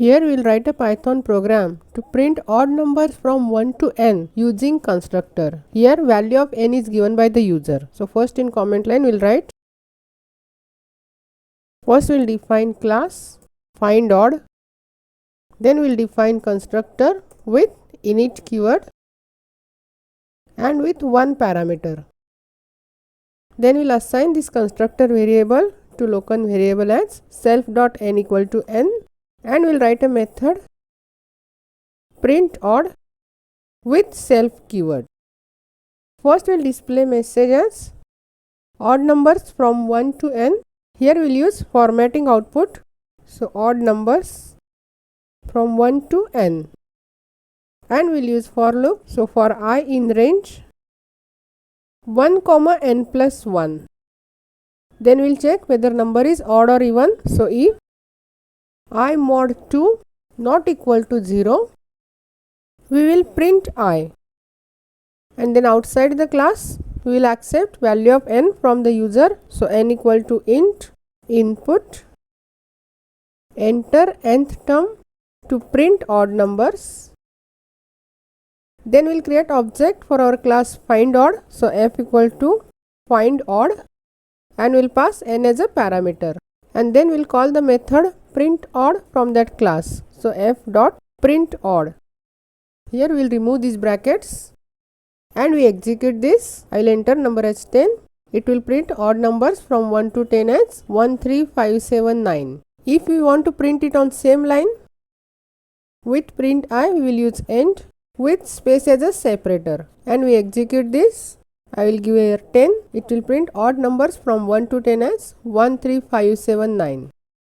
Here we will write a Python program to print odd numbers from 1 to n using constructor. Here value of n is given by the user. So first in comment line we will write, first we will define class find odd, then we will define constructor with init keyword and with one parameter. Then we will assign this constructor variable to local variable as self.n equal to n, and we will write a method print odd with self keyword. First we will display message as odd numbers from 1 to n. Here we will use formatting output. So odd numbers from 1 to n, and we will use for loop. So for I in range 1 comma n plus 1. Then we will check whether number is odd or even. So if I mod 2 not equal to 0, we will print I, and then outside the class we will accept value of n from the user. So n equal to int input, enter nth term to print odd numbers. Then we will create object for our class find odd. So f equal to find odd, and we will pass n as a parameter, and then we will call the method print odd from that class. So f dot print odd. Here we will remove these brackets and we execute this. I will enter number as 10. It will print odd numbers from 1 to 10 as 1, 3, 5, 7, 9. If we want to print it on same line with print I, we will use end with space as a separator, and we execute this. I will give here 10. It will print odd numbers from 1 to 10 as 1, 3, 5, 7, 9.